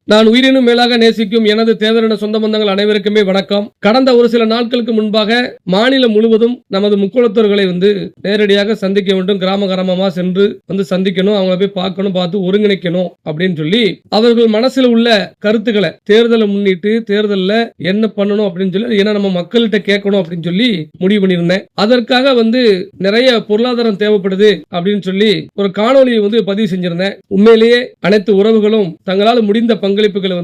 நான் உயிரினும் மேலாக நேசிக்கும் எனது தேவரின சொந்த பந்தங்கள் அனைவருக்குமே வணக்கம். கடந்த ஒரு சில நாட்களுக்கு முன்பாக மாநிலம் முழுவதும் நமது முக்குளத்தோர்களை நேரடியாக சந்திக்க வேண்டும், கிராமமா சென்று சந்திக்கணும், அவங்களை போய் பார்க்கணும், பார்த்து ஒருங்கிணைக்கணும் அப்படின்னு சொல்லி அவர்கள் மனசுல உள்ள கருத்துக்களை தேர்தலை முன்னிட்டு தேர்தலில் என்ன பண்ணணும் அப்படின்னு சொல்லி ஏன்னா நம்ம மக்கள்கிட்ட கேட்கணும் அப்படின்னு சொல்லி முடிவு பண்ணியிருந்தேன். அதற்காக நிறைய பொருளாதாரம் தேவைப்படுது அப்படின்னு சொல்லி ஒரு காணொலியை பதிவு செஞ்சிருந்தேன். உண்மையிலேயே அனைத்து உறவுகளும் தங்களால் முடிந்த பங்களிப்புகளை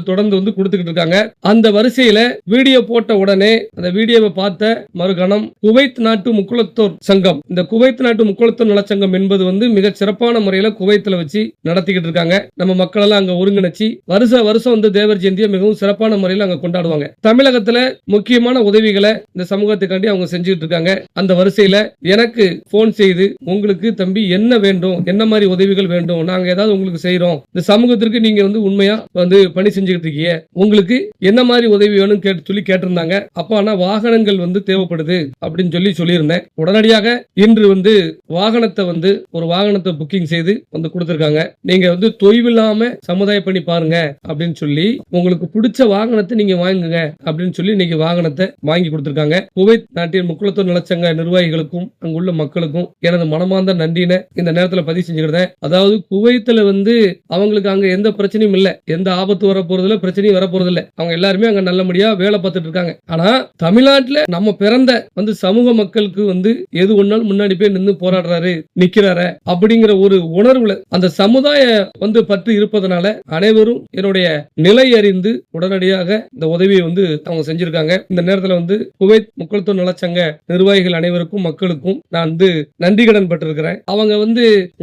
தொடர்ந்து கொடுத்துக்கிட்டு இருக்காங்க. அந்த வரிசையில வீடியோ போட்ட உடனே அந்த வீடியோவை பார்த்த மறுகணம் குவைத் நாட்டு முக்குளத்தோர் சங்கம், இந்த குவைத் நாட்டு முக்குளத்தோர் நலச்சங்கம் என்பது மிக சிறப்பான முறையில் குவைத்தில் வச்சு நடத்திக்கிட்டு இருக்காங்க. நம்ம மக்கள் எல்லாம் அங்க ஒருங்கிணைச்சு வருஷம் தேவர் ஜெயந்தியை மிகவும் சிறப்பான முறையில் அங்க கொண்டாடுவாங்க. தமிழகத்துல முக்கியமான உதவிகளை இந்த சமூகத்துக்காண்டி அவங்க செஞ்சுட்டு இருக்காங்க. அந்த வரிசையில எனக்கு போன் செய்து உங்களுக்கு தம்பி என்ன வேண்டும், என்ன மாதிரி உதவிகள் வேண்டும், நாங்க ஏதாவது உங்களுக்கு செய்யறோம், இந்த சமூகத்திற்கு நீங்க உண்மையா பணி செஞ்சுக்கிட்டு இருக்கீங்க, உங்களுக்கு என்ன மாதிரி உதவி வேணும் சொல்லி கேட்டிருந்தாங்க. அப்ப ஆனா வாகனங்கள் தேவைப்படுது அப்படின்னு சொல்லியிருந்தேன். உடனடியாக இன்று வாகனத்தை ஒரு வாகனத்தை புக்கிங் செய்து கொடுத்திருக்காங்க. நீங்க தொய்வில்லாம சமுதாய பணி பாருங்க அப்படின்னு சொல்லி உங்களுக்கு பிடிச்ச வாகனத்தை நீங்க வாங்குங்க அப்படின்னு சொல்லி இன்னைக்கு வாகனத்தை வாங்கி கொடுத்திருக்காங்க. குவைத் நாட்டின் முக்குளத்தோர் நலச்சங்க நிர்வாகிகளுக்கும் அங்குள்ள மக்களுக்கும் எனது மனமார்ந்த நன்றினை இந்த நேரத்தில் பதிவு செஞ்சுக்கிறேன். அதாவது குவைத்துல அவங்களுக்கு அங்க எந்த பிரச்சனையும் இல்ல, எந்த ஆபத்து வர போறதில்ல, பிரச்சனையும் வர போறதில்ல, அவங்க எல்லாருமே அங்க நல்லபடியா வேலை பார்த்துட்டு இருக்காங்க. ஆனா தமிழ்நாட்டுல நம்ம பிறந்த சமூக மக்களுக்கு எது ஒன்னாலும் முன்னாடி போய் நின்று போராடுறாரு, நிக்கிறாரு அப்படிங்கிற ஒரு உணர்வுல அந்த சமுதாய பற்று இருப்பதனால அனைவரும் என்னுடைய நிலை அறிந்து உடனடியாக இந்த உதவியை அவங்க செஞ்சிருக்காங்க. இந்த நேரத்தில் குவைத் முக்குளத்தோர் நலச்சங்க நிர்வாகிகள் அனைவருக்கும் மக்களுக்கும் நான் நன்றி கடன் பட்டிருக்கிறேன். அவங்க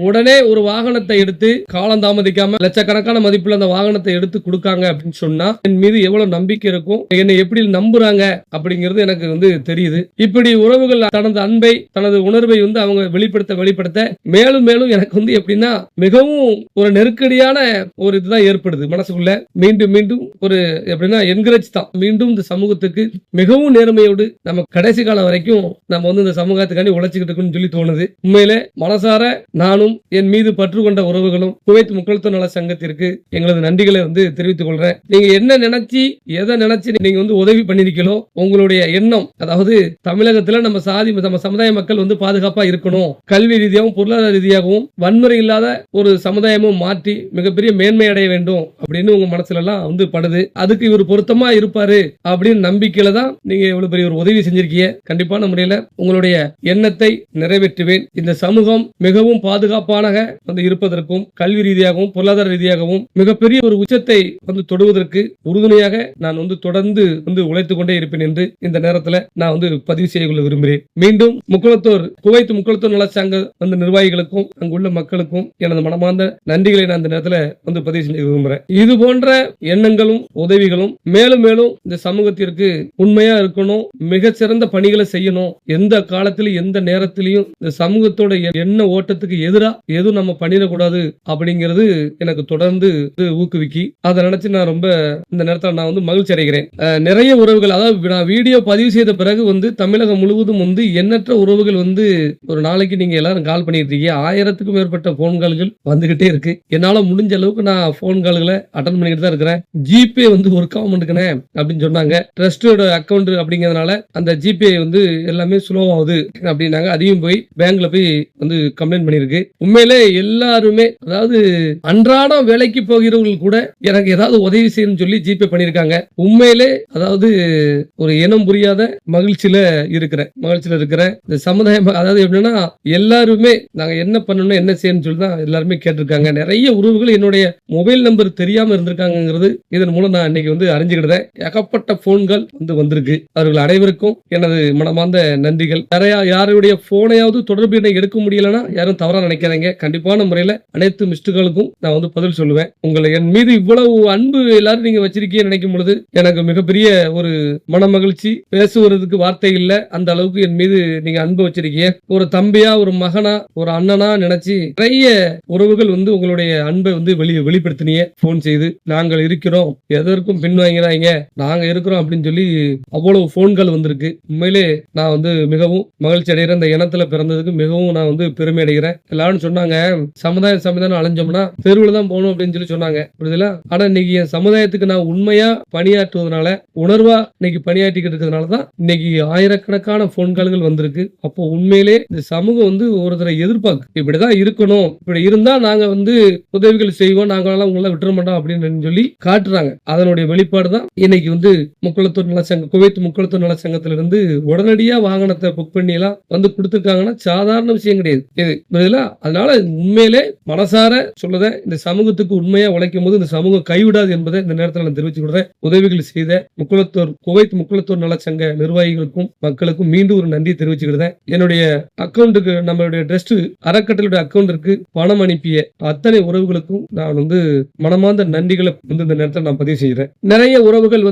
உடனே ஒரு வாகனத்தை எடுத்து காலம் தாமதிக்காம லட்சக்கணக்கான மதிப்புள்ள அந்த வாகனத்தை எடுத்து கொடுக்காங்க அப்படின்னு சொன்னா என் மீது எவ்வளவு நம்பிக்கை இருக்கும், என்னை எப்படி நம்புறாங்க அப்படிங்கிறது எனக்கு தெரியுது. இப்படி உறவுகள் தனது அன்பை தனது உணர்வை அவங்க வெளிப்படுத்த மேலும் மேலும் எனக்கு எப்படின்னா மிகவும் ஒரு நெருக்கடியான ஒரு இதுதான் ஏற்படுது மனசுக்குள்ள. மீண்டும் மீண்டும் ஒரு எப்படின்னா என்கரேஜ் தான், மீண்டும் இந்த சமூகத்துக்கு மிகவும் நேர்மையோடு நம்ம கடைசி காலம் வரைக்கும் நம்ம இந்த சமூகத்துக்காண்டி உழைச்சிக்கிட்டு இருக்குன்னு சொல்லி தோணுது. உண்மையிலே மனசார நானும் என் மீது பற்று கொண்ட உறவுகளும் குவைத் முக்குளத்தோர் நல சங்கத்திற்கு எங்களது நன்றிகளை தெரிவித்துக் கொள்றேன். நீங்க என்ன நினைச்சு எதை நினைச்சு நீங்க உதவி பண்ணிருக்கீங்களோ உங்களுடைய எண்ணம், அதாவது தமிழகத்துல நம்ம நம்ம சமுதாய மக்கள் பாதுகாப்பா இருக்கணும், கல்வி ரீதியாகவும் பொருளாதார ரீதியாகவும் வன்முறை இல்லாத ஒரு சமுதாயமும் மாற்றி மிகப்பெரிய மேன்மை அடைய வேண்டும் அப்படின்னு உங்க மனசுல எல்லாம் படுது. அதுக்கு இவர் பொருத்தமா இருப்பாரு அப்படின்னு நம்பிக்கையில தான் நீங்க இவ்வளவு பெரிய ஒரு உதவி செஞ்சிருக்கீங்க. கண்டிப்பான முறையில உங்களுடைய எண்ணத்தை நிறைவேற்றுவேன். இந்த சமூகம் மிகவும் பாதுகாப்பான இருப்பதற்கும் கல்வி ரீதியாகவும் பொருளாதார ரீதியாகவும் மிகப்பெரிய ஒரு உச்சத்தை தொடுவதற்கு உறுதுணையாக நான் தொடர்ந்து உழைத்துக் கொண்டே இருப்பேன் என்று இந்த நேரத்தில் நான் பதிவு செய்ய கொள்ள விரும்புகிறேன். மீண்டும் குவைத் முக்குளத்தோர் நலச்சங்க நிர்வாகிகளுக்கும் அங்குள்ள மக்களுக்கும் எனது மனமார்ந்த நன்றிகளை நான் இந்த நேரத்தில் பதிவு செய்ய விரும்புகிறேன். இது போன்ற எண்ணங்களும் உதவிகளும் மேலும் மேலும் இந்த சமூகத்திற்கு உண்மையா இருக்கணும், மிகச்சிறந்த பணிகளை செய்யணும், எந்த காலத்திலும் எந்த நேரத்திலையும் இந்த சமூகத்தோட எண்ண ஓட்டத்துக்கு எதிராக எதுவும் நம்ம பண்ணிடக்கூடாது அப்படிங்கிறது எனக்கு தொடர்ந்து ஊக்குவிக்கி அதை நினைச்சு நான் ரொம்ப இந்த நேரத்தில் நான் மகிழ்ச்சி அடைகிறேன். நிறைய உறவுகள், அதாவது நான் வீடியோ பதிவு செய்த பிறகு தமிழகம் முழுவதும் எண்ணற்ற உறவுகள் ஒரு நாளைக்கு நீங்க எல்லாரும் கால் பண்ணிட்டு இருக்கீங்க. 1000க்கும் மேற்பட்ட போன் கால்கள் வந்துகிட்டே இருக்கு. என்னால முடிஞ்ச அளவுக்கு நான் போன் கால்களை அட்டன் பண்ணிட்டு தான் இருக்கிறேன். ஜிபே ஒர்க் ஆக மாட்டேங்குனே அப்படின்னு சொன்னாங்க. ட்ரஸ்டோட அக்கௌண்ட் அப்படிங்கிறதுனால அந்த ஜிபே எல்லாமே ஸ்லோ ஆகுது அப்படின்னாங்க. அதையும் போய் பேங்க்ல போய் கம்ப்ளைண்ட் பண்ணிருக்கு. உண்மையிலே எல்லாருமே, அதாவது அன்றாடம் வேலைக்கு போகிறவர்கள் கூட எனக்கு ஏதாவது உதவி செய்யணும்னு சொல்லி ஜிபே பண்ணிருக்காங்க. உண்மையிலே அதாவது ஒரு இனம் புரியாத மகிழ்ச்சியில இருக்கிறேன். இந்த சமுதாயம், அதாவது எப்படின்னா எல்லாருமே நாங்க என்ன பண்ணணும் என்ன செய்யணும் சொல்லி தான் எல்லாருமே கேட்டிருக்காங்க. நிறைய உறவுகள் என்னுடைய மொபைல் நம்பர் தெரியாம இருந்திருக்காங்கிறது இதன் மூலம் நான் இன்னைக்கு அறிஞ்சுக்கிட்டேன். ஏகப்பட்ட போன்கள் வந்திருக்கு. அவர்கள் அனைவருக்கும் எனது மனமார்ந்த நன்றிகள். யாருடைய போனையாவது தொடர்பு எடுக்க முடியலன்னா யாரும் தவறா நினைக்காதீங்க. கண்டிப்பான முறையில அனைத்து மிஸ்டுகளுக்கும் நான் பதில் சொல்லுவேன். உங்களை என் மீது இவ்வளவு அன்பு எல்லாரும் நீங்க வச்சிருக்கீங்க நினைக்கும் பொழுது எனக்கு மிகப்பெரிய ஒரு மன மகிழ்ச்சி. பேசுவதற்கு வார்த்தை இல்ல, அந்த அளவுக்கு என் மீது நீங்க அன்பு வச்சிருக்கீங்க. ஒரு தம்பியா, ஒரு மகனா, ஒரு அண்ணனா நினைச்சு நிறைய உறவுகள் உங்களுடைய அன்பை வெளிப்படுத்தினீங்க. போன் செய்து நாங்கள் இருக்கிறோம், எதற்கும் பின்வாங்கிறாங்க, நாங்க இருக்கிறோம் அப்படின்னு சொல்லி அவ்வளவு போன்கள் வந்திருக்கு. உண்மையிலே நான் மிகவும் மகிழ்ச்சி அடைகிறேன். இந்த இனத்துல பிறந்ததுக்கு மிகவும் நான் பெருமை அடைகிறேன். எல்லாரும் சொன்னாங்க சமுதாயம் அலைஞ்சோம்னா தெருவில் தான் போகணும் அப்படின்னு சொல்லி சொன்னாங்க. புரியுதுல? ஆனா இன்னைக்கு என் சமுதாயத்துக்கு நான் உண்மையா பணியாற்றுவதனால, உணர்வா இன்னைக்கு பணியாற்றிக்கிட்டு இருக்கிறதுனால தான் இன்னைக்கு ஆயிரக்கணக்கான போன் கால்கள் வந்திருக்கு. அப்போ உண்மையிலே இந்த சமூகம் ஒருத்தரை எதிர்பார்க்கு. இப்படிதான் இருக்கணும். இப்படி இருந்தா நாங்க உதவிகள் செய்வோம். நாங்களாம் உங்களை விட்டுற மாட்டோம் அப்படின்னு சொல்லி காட்டுறாங்க. அதனுடைய வெளிப்பாடு தான் இன்னைக்கு முக்குளத்தூர் நலச்சங்கம், குவைத் முக்குளத்தூர் நலச்சங்கத்திலிருந்து உடனடியா வாகனத்தை புக் பண்ணி எல்லாம் கொடுத்திருக்காங்கன்னா சாதாரண விஷயம் கிடையாது இது. புரியுதுல? அதனால உண்மையிலே மனசார சொல்லுத இந்த சமூகத்துக்கு உண்மையா உழைக்கும் போது இந்த சமூகம் கைவிடாது என்பதை இந்த நேரத்தில் நான் தெரிவிச்சு கொடுறேன். உதவிகள் செய்த குவைத் முக்குளத்தூர் நலச்சங்க நிர்வாகிகளுக்கும் மக்களுக்கும் மீண்டும் ஒரு நன்றி தெரிவிச்சுக்கிறேன். என்னுடைய அக்கௌண்ட்டுக்கு, நம்மளுடைய ட்ரஸ்ட் அறக்கட்டளுடைய அக்கௌண்ட்டிற்கு பணம் அனுப்பிய அத்தனை உறவுகளுக்கும் நான் மனமார்ந்த நன்றிகளை இந்த நேரத்தில் நான் பதிவு செய்கிறேன். நிறைய உறவுகள்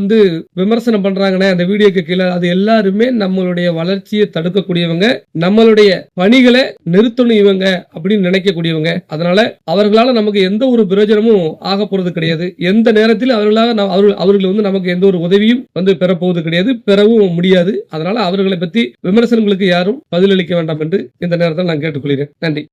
விமர்சனம் பண்றாங்கன்னே அந்த வீடியோக்கு கீழே, அது எல்லாருமே நம்மளுடைய வளர்ச்சியை தடுக்கக்கூடியவங்க, நம்மளுடைய பணிகளை நிறுத்தணும் இவங்க அப்படின்னு நினைக்கக்கூடியவங்க. அதனால அவர்களால நமக்கு எந்த ஒரு பிரயோஜனமும் ஆக போறது கிடையாது. எந்த நேரத்தில் அவர்கள் நமக்கு எந்த ஒரு உதவியும் பெறப்போவது கிடையாது, பெறவும் முடியாது. அதனால அவர்களை பத்தி விமர்சனங்களுக்கு யாரும் பதிலளிக்க வேண்டாம் என்று இந்த நேரத்தில் நான் கேட்டுக்கொள்கிறேன். நன்றி.